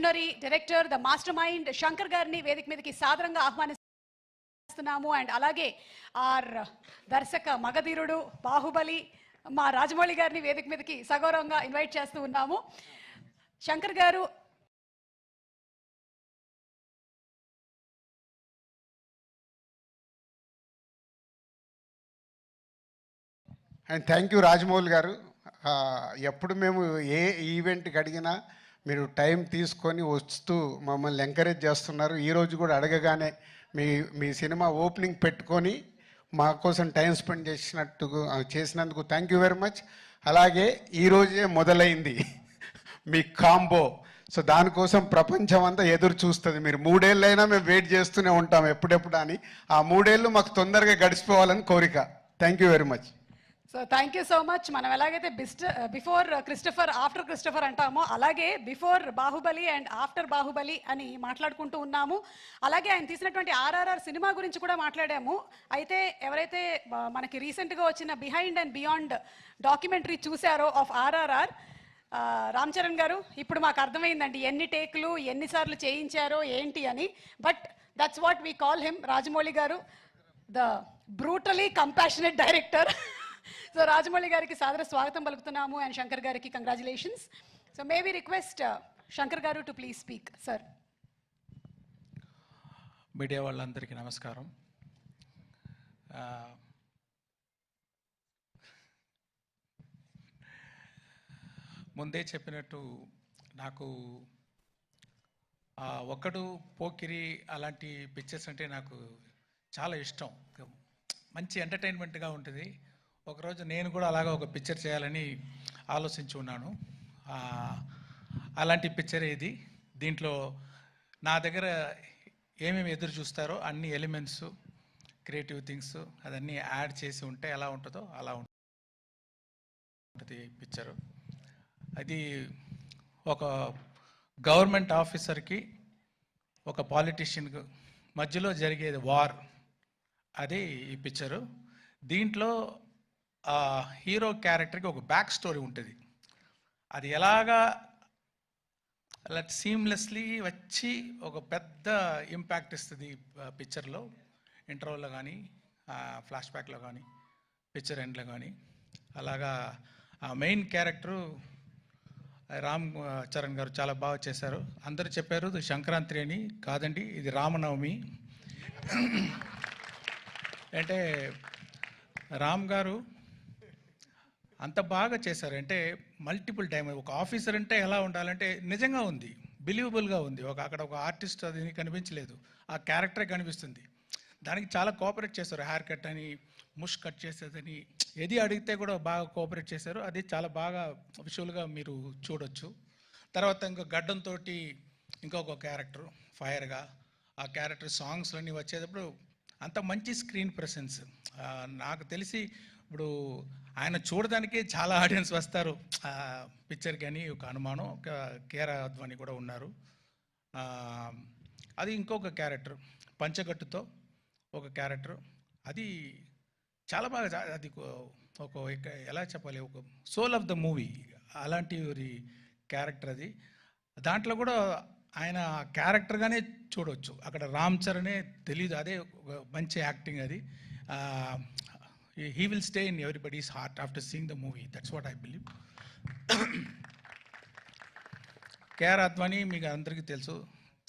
Visionary director, the master mind Shankar గారిని వేదిక మీదకి సాదరంగా ఆహ్వానిస్తున్నాము. అండ్ అలాగే ఆర్ దర్శక మగధీరుడు బాహుబలి మా రాజమౌళి గారిని వేదిక మీదకి సగౌరవంగా ఇన్వైట్ చేస్తూ ఉన్నాము. శంకర్ గారు అండ్ థ్యాంక్ యూ రాజమౌళి గారు. ఎప్పుడు మేము ఏ ఈవెంట్కి అడిగినా మీరు టైం తీసుకొని వస్తూ మమ్మల్ని ఎంకరేజ్ చేస్తున్నారు. ఈరోజు కూడా అడగగానే మీ సినిమా ఓపెనింగ్ పెట్టుకొని మా కోసం టైం స్పెండ్ చేసినందుకు థ్యాంక్ యూ వెరీ మచ్. అలాగే ఈరోజే మొదలైంది మీ కాంబో. సో దానికోసం ప్రపంచం అంతా ఎదురు చూస్తుంది. మీరు 3 ఏళ్ళైనా మేము వెయిట్ చేస్తూనే ఉంటాం ఎప్పుడెప్పుడు అని. ఆ 3 ఏళ్ళు మాకు తొందరగా గడిచిపోవాలని కోరిక. Thank you very much. So thank you so much. మనం ఎలాగైతే బిఫోర్ క్రిస్టఫర్ ఆఫ్టర్ క్రిస్టఫర్ అంటామో అలాగే before Baahubali and after Baahubali అని మాట్లాడుకుంటూ ఉన్నాము. అలాగే ఆయన తీసినటువంటి RRR సినిమా గురించి కూడా మాట్లాడాము. అయితే ఎవరైతే మనకి రీసెంట్గా వచ్చిన బిహైండ్ అండ్ బియాండ్ డాక్యుమెంటరీ చూశారో ఆఫ్ RRR, రామ్ చరణ్ గారు ఇప్పుడు మాకు అర్థమైందండి ఎన్ని టేకులు ఎన్నిసార్లు చేయించారో ఏంటి అని. But that's what we call him, Rajamouli garu the brutally compassionate director. So Rajamouli గారికి సాదర స్వాగతం పలుకుతున్నాము అండ్ శంకర్ గారికి congratulations. So may we request Shankar garu to please speak. Sir. Media వాళ్ళందరికీ నమస్కారం. ముందే చెప్పినట్టు నాకు ఒక్కడు పోకిరి అలాంటి పిక్చర్స్ అంటే నాకు చాలా ఇష్టం. మంచి ఎంటర్టైన్మెంట్గా ఉంటుంది. ఒకరోజు నేను కూడా అలాగా ఒక పిక్చర్ చేయాలని ఆలోచించి ఉన్నాను. అలాంటి పిక్చరే ఇది. దీంట్లో నా దగ్గర ఏమేమి ఎదురు చూస్తారో అన్ని ఎలిమెంట్స్, క్రియేటివ్ థింగ్స్ అదన్నీ యాడ్ చేసి ఉంటే ఎలా ఉంటుందో అలా ఉంటుంది పిక్చరు. అది ఒక గవర్నమెంట్ ఆఫీసర్కి ఒక పాలిటీషియన్కి మధ్యలో జరిగేది వార్, అది ఈ పిక్చరు. దీంట్లో హీరో క్యారెక్టర్కి ఒక బ్యాక్ స్టోరీ ఉంటుంది. అది ఎలాగా అలా సీమ్లెస్లీ వచ్చి ఒక పెద్ద ఇంపాక్ట్ ఇస్తుంది పిక్చర్లో. ఇంటర్వల్లో కానీ ఫ్లాష్ బ్యాక్లో కానీ పిక్చర్ ఎండ్లో కానీ అలాగా. ఆ మెయిన్ క్యారెక్టరు రామ్ చరణ్ గారు చాలా బాగా చేశారు. అందరూ చెప్పారు ఇది సంక్రాంతి అని. కాదండి, ఇది రామనవమి. అంటే రామ్ గారు అంత బాగా చేశారు. అంటే మల్టిపుల్ టైం ఒక ఆఫీసర్ అంటే ఎలా ఉండాలంటే నిజంగా ఉంది, బిలీవబుల్గా ఉంది. అక్కడ ఒక ఆర్టిస్ట్ అది కనిపించలేదు, ఆ క్యారెక్టరే కనిపిస్తుంది. దానికి చాలా కోఆపరేట్ చేశారు. హెయిర్ కట్ అని, ముష్ కట్ చేసేదని, ఏది అడిగితే కూడా బాగా కోఆపరేట్ చేశారు. అది చాలా బాగా విజువల్గా మీరు చూడొచ్చు. తర్వాత ఇంకో గడ్డంతో ఇంకొక క్యారెక్టర్ ఫైర్గా, ఆ క్యారెక్టర్ సాంగ్స్లన్నీ వచ్చేటప్పుడు అంత మంచి స్క్రీన్ ప్రెసెన్స్. నాకు తెలిసి ఇప్పుడు ఆయన చూడడానికి చాలా ఆడియన్స్ వస్తారు పిక్చర్కి అని ఒక అనుమానం. ఒక కేర అద్వాని కూడా ఉన్నారు. అది ఇంకొక క్యారెక్టర్ పంచగట్టుతో ఒక క్యారెక్టర్, అది చాలా బాగా, అది ఒక ఎలా చెప్పాలి, ఒక సోల్ ఆఫ్ ద మూవీ అలాంటి క్యారెక్టర్ అది. దాంట్లో కూడా ఆయన క్యారెక్టర్గానే చూడవచ్చు. అక్కడ రామ్ చరణే తెలీదు, అదే ఒక మంచి యాక్టింగ్ అది. He will stay in everybody's heart after seeing the movie. That's what I believe. K R Advani మీకు అందరికీ తెలుసు,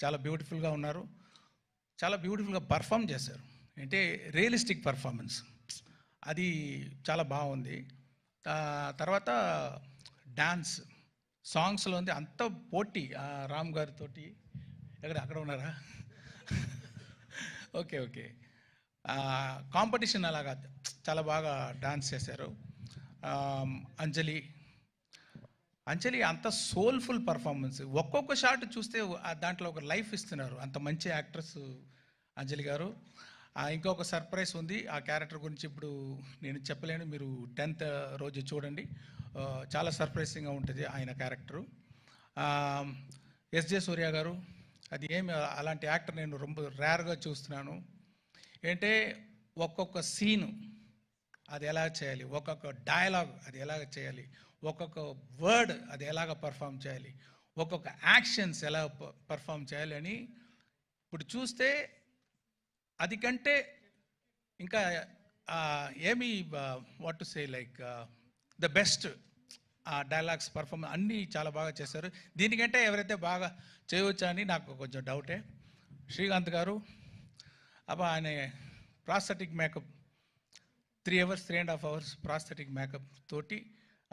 చాలా బ్యూటిఫుల్గా ఉన్నారు, చాలా బ్యూటిఫుల్గా పర్ఫామ్ చేశారు. అంటే రియలిస్టిక్ పర్ఫార్మెన్స్ అది చాలా బాగుంది. తర్వాత డాన్స్ సాంగ్స్లో ఉంది అంత పోటీ. రామ్ గారితో అక్కడ ఉన్నారా? ఓకే. కాంపిటీషన్ అలాగా చాలా బాగా డాన్స్ చేశారు. అంజలి అంత సోల్ఫుల్ పర్ఫార్మెన్స్. ఒక్కొక్క షాట్ చూస్తే దాంట్లో ఒక లైఫ్ ఇస్తున్నారు. అంత మంచి యాక్ట్రెస్ అంజలి గారు. ఇంకొక సర్ప్రైజ్ ఉంది ఆ క్యారెక్టర్ గురించి, ఇప్పుడు నేను చెప్పలేను, మీరు 10th రోజు చూడండి. చాలా సర్ప్రైజింగ్గా ఉంటుంది ఆయన క్యారెక్టరు. ఎస్జే సూర్య గారు, అది ఏమి అలాంటి యాక్టర్ నేను ரொம்ப రేర్గా చూస్తున్నాను. అంటే ఒక్కొక్క సీను అది ఎలా చేయాలి, ఒక్కొక్క డైలాగ్ అది ఎలాగ చేయాలి, ఒక్కొక్క వర్డ్ అది ఎలాగ పర్ఫామ్ చేయాలి, ఒక్కొక్క యాక్షన్స్ ఎలా పర్ఫామ్ చేయాలని ఇప్పుడు చూస్తే అది కంటే ఇంకా ఏమి what to say like the best dialogues performance అన్నీ చాలా బాగా చేశారు. దీనికంటే ఎవరైతే బాగా చేయవచ్చా అని నాకు కొంచెం డౌటే. శ్రీకాంత్ గారు ఆయన prosthetic makeup 3 hours 3.5 hours prosthetic makeup తోటి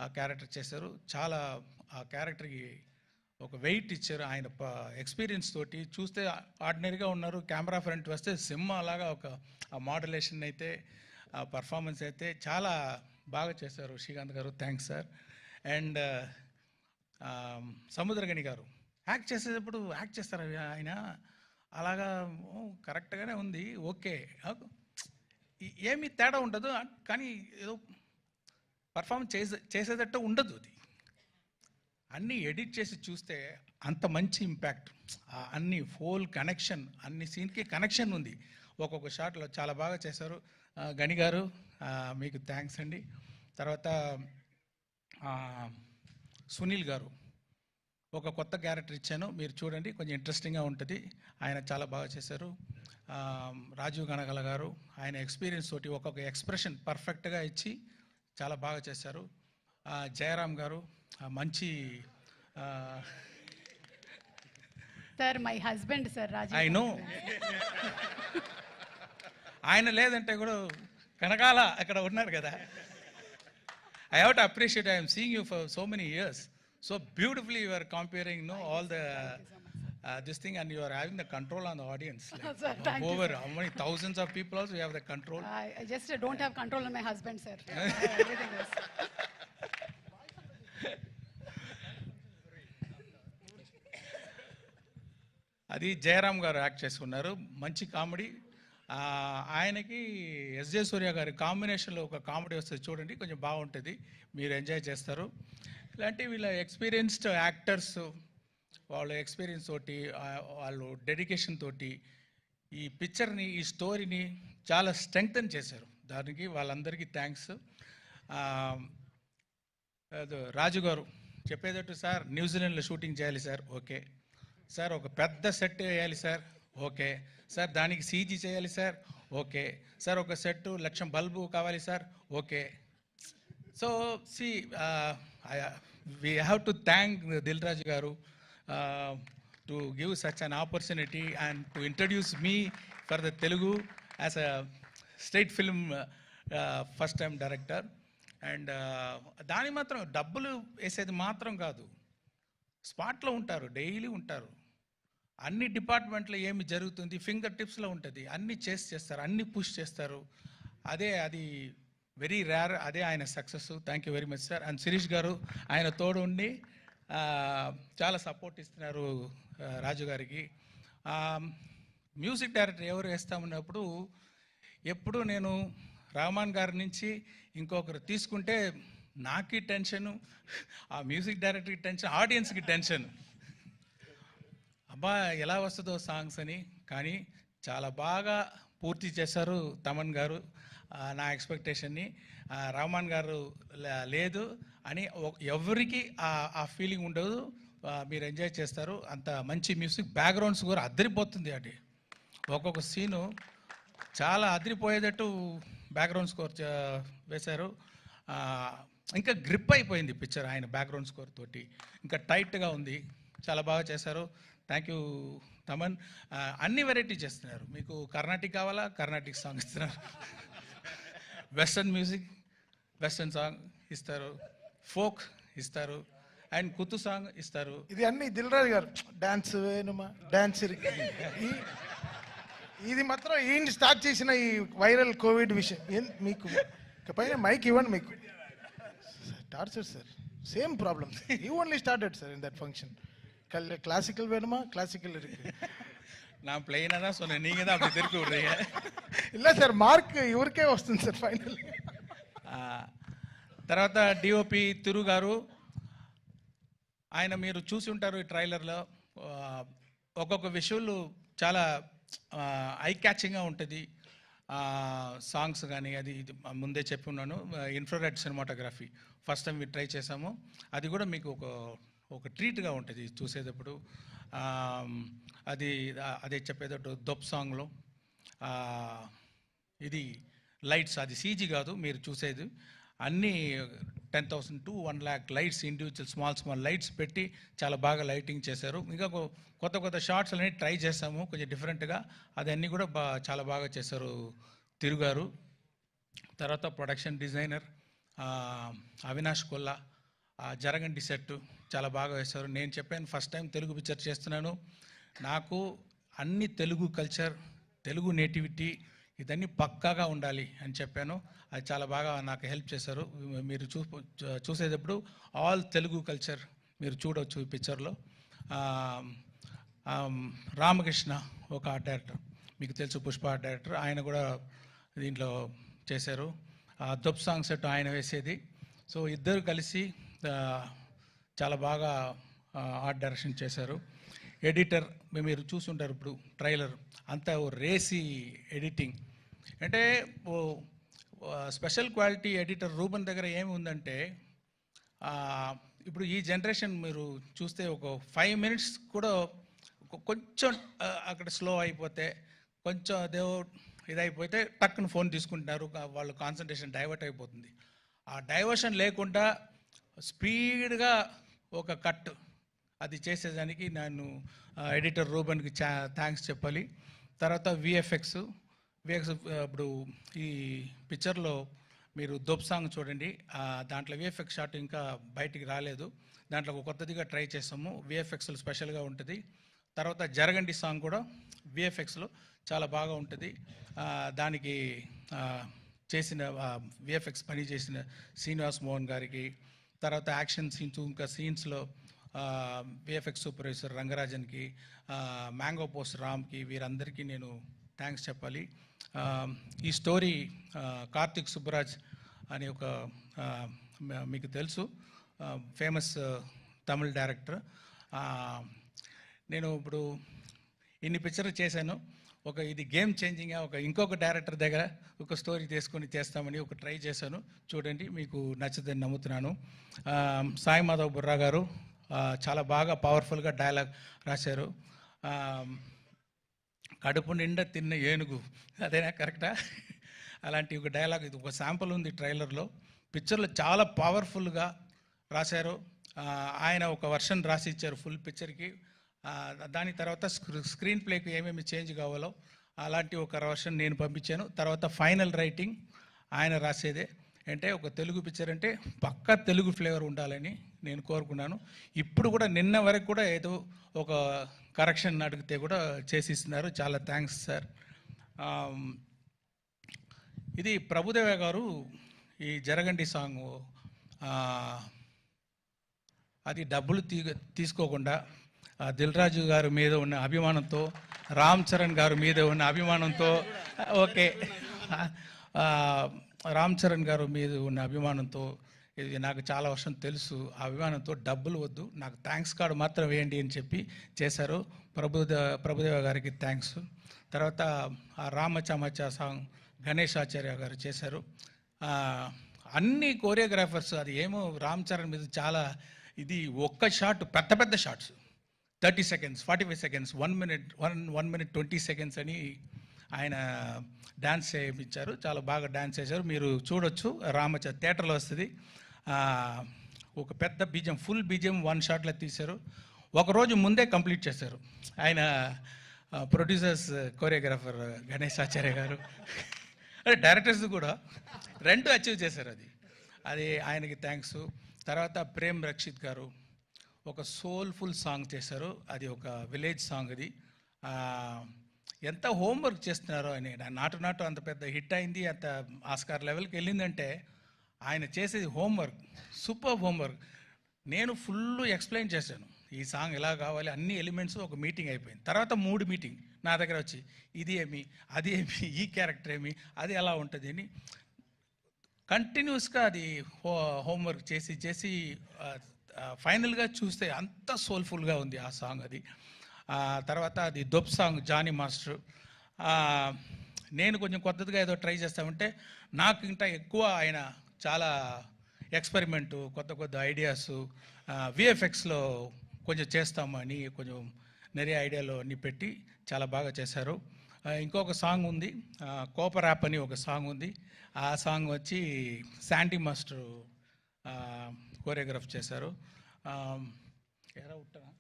ఆ క్యారెక్టర్ చేశారు. చాలా ఆ క్యారెక్టర్కి ఒక వెయిట్ ఇచ్చారు. ఆయన ఎక్స్పీరియన్స్ తోటి చూస్తే ఆర్డినరీగా ఉన్నారు, కెమెరా ఫ్రంట్ వస్తే సినిమా అలాగా ఒక ఆ మోడ్యులేషన్ అయితే ఆ పర్ఫార్మెన్స్ అయితే చాలా బాగా చేశారు శ్రీకాంత్ గారు. Thanks sir. అండ్ సముద్రగని గారు యాక్ట్ చేసేటప్పుడు యాక్ట్ చేస్తారు ఆయన అలాగా కరెక్ట్గానే ఉంది, ఓకే, ఏమీ తేడా ఉండదు, కానీ ఏదో పర్ఫార్మెన్స్ చేసేటట్టు ఉండదు. అది అన్నీ ఎడిట్ చేసి చూస్తే అంత మంచి ఇంపాక్ట్, అన్ని ఫోల్ కనెక్షన్, అన్ని సీన్కి కనెక్షన్ ఉంది. ఒక్కొక్క షాట్లో చాలా బాగా చేశారు. గని గారు మీకు థ్యాంక్స్ అండి. తర్వాత సునీల్ గారు ఒక కొత్త క్యారెక్టర్ ఇచ్చాను, మీరు చూడండి, కొంచెం ఇంట్రెస్టింగ్గా ఉంటుంది. ఆయన చాలా బాగా చేశారు. రాజీవ్ గణగల గారు ఆయన ఎక్స్పీరియన్స్ తోటి ఒక్కొక్క ఎక్స్ప్రెషన్ పర్ఫెక్ట్గా ఇచ్చి చాలా బాగా చేశారు. జయరామ్ గారు మంచి sir my husband sir Rajiv. I know ఆయన లేదంటే కూడా కనకాల అక్కడ ఉన్నారు కదా. I have to appreciate, I am seeing you for so many years. So beautifully you are comparing, all the this thing, and you are having the control on the audience. Like, Sir, thank you, over sir. how many thousands of people also you have the control. I just don't have control on my husband, sir. Everything else. అది జయరామ్ గారు act చేసుకున్నారు, మంచి comedy. ఆయనకి SJ సూర్య గారి కాంబినేషన్లో ఒక comedy వస్తుంది చూడండి, కొంచెం బాగుంటుంది, మీరు ఎంజాయ్ చేస్తారు. ఇలాంటి వీళ్ళ ఎక్స్పీరియన్స్డ్ యాక్టర్స్ వాళ్ళ ఎక్స్పీరియన్స్ తోటి వాళ్ళు డెడికేషన్ తోటి ఈ పిక్చర్ని, ఈ స్టోరీని చాలా స్ట్రెంగ్తన్ చేశారు. దానికి వాళ్ళందరికీ థ్యాంక్స్. రాజు గారు చెప్పేటట్టు, సార్ న్యూజిలాండ్లో షూటింగ్ చేయాలి సార్, ఓకే సార్, ఒక పెద్ద సెట్ వేయాలి సార్, ఓకే సార్, దానికి సీజీ చేయాలి సార్, ఓకే సార్, ఒక సెట్ 1,00,000 బల్బు కావాలి sir, okay. So see we have to thank Dil Raju garu to give such an opportunity and to introduce me for the Telugu as a state film first time director. And దాని మాత్రం డబ్బులు వేసేది మాత్రం కాదు, స్పాట్లో ఉంటారు, డైలీ ఉంటారు, అన్ని డిపార్ట్మెంట్లో ఏమి జరుగుతుంది ఫింగర్ టిప్స్లో ఉంటుంది, అన్నీ చేస్తారు, అన్నీ పుష్ చేస్తారు. అది వెరీ రేర్, అదే ఆయన success. Thank you very much sir. And Shirish గారు ఆయన తోడు ఉండి చాలా సపోర్ట్ ఇస్తున్నారు రాజు గారికి. మ్యూజిక్ డైరెక్టర్ ఎవరు వేస్తామన్నప్పుడు ఎప్పుడు నేను రహమాన్ గారి నుంచి ఇంకొకరు తీసుకుంటే నాకి టెన్షను, ఆ మ్యూజిక్ డైరెక్టర్కి టెన్షన్, ఆడియన్స్కి టెన్షన్, అబ్బా ఎలా వస్తుందో సాంగ్స్ అని. కానీ చాలా బాగా పూర్తి చేశారు తమన్ గారు నా ఎక్స్పెక్టేషన్ని. రహమాన్ గారు లేదు అని ఎవరికి ఆ ఫీలింగ్ ఉండదు, మీరు ఎంజాయ్ చేస్తారు. అంత మంచి మ్యూజిక్, బ్యాక్గ్రౌండ్స్ కూడా అదిరిపోతుంది. అది ఒక్కొక్క సీను చాలా అదిరిపోయేటట్టు బ్యాక్గ్రౌండ్ స్కోర్ వేశారు. ఇంకా గ్రిప్ అయిపోయింది పిక్చర్ ఆయన బ్యాక్గ్రౌండ్ స్కోర్ తోటి, ఇంకా టైట్గా ఉంది, చాలా బాగా చేశారు. Thank you Thaman. అన్ని వెరైటీ చేస్తున్నారు, మీకు కర్ణాటిక్ కావాలా కర్ణాటిక్ సాంగ్ ఇస్తున్నారు, వెస్టర్న్ మ్యూజిక్ వెస్టర్న్ సాంగ్ ఇస్తారు, ఫోక్ ఇస్తారు, అండ్ కుతు సాంగ్ ఇస్తారు. ఇది అన్ని దిల్ రాజు గారు డాన్స్ వేణుమా డాన్స్ ఇది మాత్రం ఈయన స్టార్ట్ చేసిన ఈ వైరల్ కోవిడ్ విషయం. మీకు పైన మైక్ ఇవ్వండి, మీకు torture sir, same problem. You only started sir in that function. Classical வேணுமா கிளாசிக்கல் இருக்கு, நான் பிளெயினாக தான் சொன்னேன், நீங்கள் தான் அப்படி திருப்பி விடுறீங்க. இல்லை సార్ మార్క్ ఇవరికే వస్తుంది సార్ ఫైనల్. తర్వాత డిఓపి తిరు గారు, ఆయన మీరు చూసి ఉంటారు ఈ ట్రైలర్లో, ఒక్కొక్క విషువల్ చాలా ఐ క్యాచింగ్గా ఉంటుంది. సాంగ్స్ కానీ అది ముందే చెప్పి ఉన్నాను. ఇన్ఫ్రారెడ్ సినిమాటోగ్రఫీ ఫస్ట్ టైం మీరు ట్రై చేసాము, అది కూడా మీకు ఒక ట్రీట్గా ఉంటుంది చూసేటప్పుడు. అది అదే చెప్పేటట్టు దొప్ సాంగ్లో ఇది లైట్స్, అది సీజీ కాదు మీరు చూసేది, అన్నీ 10,000 to 1 lakh lights, individual small lights పెట్టి చాలా బాగా లైటింగ్ చేశారు. ఇంకా కొత్త షార్ట్స్ అన్నీ ట్రై చేస్తాము కొంచెం డిఫరెంట్గా, అదన్నీ కూడా చాలా బాగా చేశారు తిరుగారు. తర్వాత ప్రొడక్షన్ డిజైనర్ అవినాష్ కొల్లా, జరగండి సెట్ చాలా బాగా వేశారు. నేను చెప్పాను ఫస్ట్ టైం తెలుగు పిక్చర్ చేస్తున్నాను, నాకు అన్ని తెలుగు కల్చర్, తెలుగు నేటివిటీ ఇదన్నీ పక్కాగా ఉండాలి అని చెప్పాను. అది చాలా బాగా నాకు హెల్ప్ చేశారు. మీరు చూసేటప్పుడు ఆల్ తెలుగు కల్చర్ మీరు చూడవచ్చు ఈ పిక్చర్లో. రామకృష్ణ ఒక ఆర్ట్ డైరెక్టర్, మీకు తెలుసు పుష్ప ఆర్ట్ డైరెక్టర్, ఆయన కూడా దీంట్లో చేశారు. దొప్ సాంగ్ సెట్ ఆయన వేసేది. సో ఇద్దరు కలిసి చాలా బాగా ఆర్ట్ డైరెక్షన్ చేశారు. ఎడిటర్ మీరు చూసుంటారు ఇప్పుడు ట్రైలర్ అంతా రేసీ ఎడిటింగ్. అంటే స్పెషల్ క్వాలిటీ ఎడిటర్ రూపన్ దగ్గర ఏమి ఉందంటే, ఇప్పుడు ఈ జనరేషన్ మీరు చూస్తే ఒక 5 minutes కూడా కొంచెం అక్కడ స్లో అయిపోతే, కొంచెం అదేవో ఇదైపోతే టక్కున ఫోన్ తీసుకుంటున్నారు, వాళ్ళు కాన్సన్ట్రేషన్ డైవర్ట్ అయిపోతుంది. ఆ డైవర్షన్ లేకుండా స్పీడ్గా ఒక కట్ అది చేసేదానికి నేను ఎడిటర్ రూబన్కి థ్యాంక్స్ చెప్పాలి. తర్వాత విఎఫ్ఎక్స్ ఇప్పుడు ఈ పిక్చర్లో మీరు దొప్ సాంగ్ చూడండి, దాంట్లో విఎఫ్ఎక్స్ షాట్ ఇంకా బయటికి రాలేదు, దాంట్లో ఒక కొత్తదిగా ట్రై చేసాము, విఎఫ్ఎక్స్లో స్పెషల్గా ఉంటుంది. తర్వాత జరగండి సాంగ్ కూడా విఎఫ్ఎక్స్లో చాలా బాగా ఉంటుంది. దానికి చేసిన విఎఫ్ఎక్స్ పని చేసిన శ్రీనివాస్ మోహన్ గారికి, తర్వాత యాక్షన్ సీన్స్ ఇంకా సీన్స్లో విఎఫ్ఎక్స్ సూపర్వైజర్ రంగరాజన్కి, మ్యాంగో పోస్ట్ రామ్కి, వీరందరికీ నేను థ్యాంక్స్ చెప్పాలి. ఈ స్టోరీ కార్తిక్ సుబ్బరాజ్ అని ఒక మీకు తెలుసు ఫేమస్ తమిళ్ డైరెక్టర్. నేను ఇప్పుడు ఇన్ని పిక్చర్లు చేశాను, ఇది గేమ్ చేంజింగ్గా ఇంకొక డైరెక్టర్ దగ్గర ఒక స్టోరీ తీసుకొని చేస్తామని ట్రై చేశాను, చూడండి మీకు నచ్చుదని నమ్ముతున్నాను. సాయి మాధవ్ బుర్రా గారు చాలా బాగా పవర్ఫుల్గా డైలాగ్ రాశారు. కడుపు నిండా తిన్న ఏనుగు, అదేనా కరెక్టా? అలాంటి ఒక డైలాగ్, ఇది ఒక శాంపుల్ ఉంది ట్రైలర్లో. పిక్చర్లో చాలా పవర్ఫుల్గా రాశారు. ఆయన ఒక వర్షన్ రాసి ఇచ్చారు ఫుల్ పిక్చర్కి. దాని తర్వాత స్క్రీన్ ప్లేకి ఏమేమి చేంజ్ కావాలో అలాంటి ఒక వర్షన్ నేను పంపించాను. తర్వాత ఫైనల్ రైటింగ్ ఆయన రాసేదే. అంటే ఒక తెలుగు పిక్చర్ అంటే పక్కా తెలుగు ఫ్లేవర్ ఉండాలని నేను కోరుకున్నాను. ఇప్పుడు కూడా నిన్న వరకు కూడా ఏదో ఒక కరెక్షన్ అడిగితే కూడా చేసిస్తున్నారు. చాలా థ్యాంక్స్ సార్. ఇది ప్రభుదేవ గారు ఈ జరగండి సాంగ్ అది డబ్బులు తీసుకోకుండా దిల్ రాజు గారి మీద ఉన్న అభిమానంతో, రామ్ చరణ్ గారి మీద ఉన్న అభిమానంతో, ఓకే రామ్ చరణ్ గారు మీద ఉన్న అభిమానంతో, ఇది నాకు చాలా వర్షం తెలుసు, ఆ అభిమానంతో డబ్బులు వద్దు, నాకు థ్యాంక్స్ కార్డు మాత్రం వేయండి అని చెప్పి చేశారు. ప్రభుదేవ గారికి థ్యాంక్స్. తర్వాత ఆ రామచమచ సాంగ్ గణేష్ ఆచార్య గారు చేశారు. అన్ని కోరియోగ్రాఫర్స్, అది ఏమో రామ్ చరణ్ మీద చాలా ఇది ఒక్క షాట్, పెద్ద shots 30 seconds 45 seconds 1 minute 20 seconds అని ఆయన డ్యాన్స్ చేయించారు. చాలా బాగా డ్యాన్స్ చేశారు, మీరు చూడొచ్చు. రామచ థియేటర్లో వస్తుంది. ఒక పెద్ద బీజం, ఫుల్ బీజం 1 shotలో తీశారు. ఒకరోజు ముందే కంప్లీట్ చేశారు ఆయన. ప్రొడ్యూసర్స్, కోరియోగ్రాఫర్ గణేష్ ఆచార్య గారు, అంటే డైరెక్టర్స్ కూడా 2 అచీవ్ చేశారు. అది ఆయనకి థ్యాంక్స్. తర్వాత ప్రేమ్ రక్షిత్ గారు ఒక సోల్ఫుల్ సాంగ్ చేశారు, అది ఒక విలేజ్ సాంగ్. అది ఎంత హోంవర్క్ చేస్తున్నారో అని, నాటు అంత పెద్ద హిట్ అయింది, అంత ఆస్కార్ లెవెల్కి వెళ్ళిందంటే ఆయన చేసేది హోంవర్క్, సూపర్ హోంవర్క్. నేను ఫుల్ ఎక్స్ప్లెయిన్ చేశాను, ఈ సాంగ్ ఎలా కావాలి, అన్ని ఎలిమెంట్స్. ఒక మీటింగ్ అయిపోయింది. తర్వాత 3 మీటింగ్ నా దగ్గర వచ్చి, ఇది ఏమి, అది ఏమి, ఈ క్యారెక్టర్ ఏమి, అది ఎలా ఉంటుంది అని కంటిన్యూస్గా అది హోంవర్క్ చేసి ఫైనల్గా చూస్తే అంత సోల్ఫుల్గా ఉంది ఆ సాంగ్. అది తర్వాత అది దొప్ సాంగ్ జానీ మాస్టర్. నేను కొంచెం కొత్తగా ఏదో ట్రై చేస్తామంటే నాకు ఇంకా ఎక్కువ ఆయన చాలా ఎక్స్పెరిమెంటు, కొత్త కొత్త ఐడియాస్, విఎఫ్ఎక్స్లో కొంచెం చేస్తామని కొంచెం நிறைய ఐడియాలు అన్నీ పెట్టి చాలా బాగా చేశారు. ఇంకొక సాంగ్ ఉంది, కోపర్ యాప్ అని ఒక సాంగ్ ఉంది. ఆ సాంగ్ వచ్చి శాంటీ మాస్టర్ కోరియోగ్రాఫ్ చేశారు. ఎరా ఉట్టనా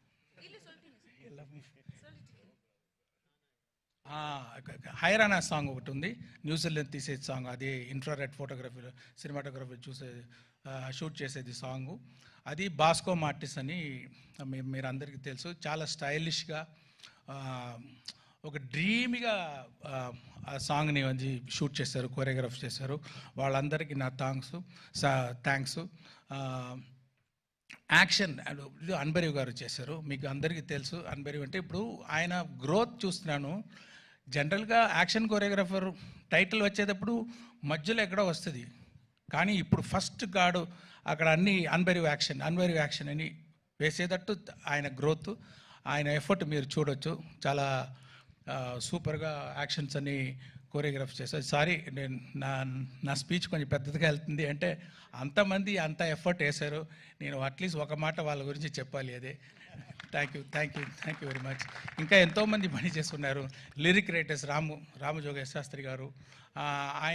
హైరానా సాంగ్ ఒకటి ఉంది, న్యూజిలాండ్ తీసేది సాంగ్. అది ఇన్ఫ్రారెడ్ ఫోటోగ్రఫీ సినిమాటోగ్రఫీ షూట్ చేసేది సాంగు. అది బాస్కో మార్టిస్ అని మీరు అందరికీ తెలుసు. చాలా స్టైలిష్గా ఒక డ్రీమిగా ఆ సాంగ్ని వచ్చి షూట్ చేశారు, కోరియోగ్రాఫ్ చేశారు. వాళ్ళందరికీ నా థ్యాంక్స్. యాక్షన్ అన్బరీవ్ గారు చేశారు. మీకు అందరికీ తెలుసు అన్బరీవ్ అంటే. ఇప్పుడు ఆయన గ్రోత్ చూస్తున్నాను. జనరల్గా యాక్షన్ కోరియోగ్రాఫర్ టైటిల్ వచ్చేటప్పుడు మధ్యలో ఎక్కడో వస్తుంది, కానీ ఇప్పుడు ఫస్ట్ గాడు అక్కడ అన్ని అన్బరీవ్ యాక్షన్ అని వేసేటట్టు ఆయన గ్రోత్, ఆయన ఎఫర్ట్ మీరు చూడొచ్చు. చాలా సూపర్గా యాక్షన్స్ అని కోరియోగ్రాఫ్ చేశారు. సారీ, నేను నా స్పీచ్ కొంచెం పెద్దదిగా వెళ్తుంది అంటే అంతమంది అంత ఎఫర్ట్ వేశారు. నేను అట్లీస్ట్ ఒక మాట వాళ్ళ గురించి చెప్పాలి. అదే థ్యాంక్ యూ వెరీ మచ్. ఇంకా ఎంతోమంది పని చేస్తున్నారు. లిరిక్ రైటర్స్ రామజోగేశ్ శాస్త్రి గారు, ఆయన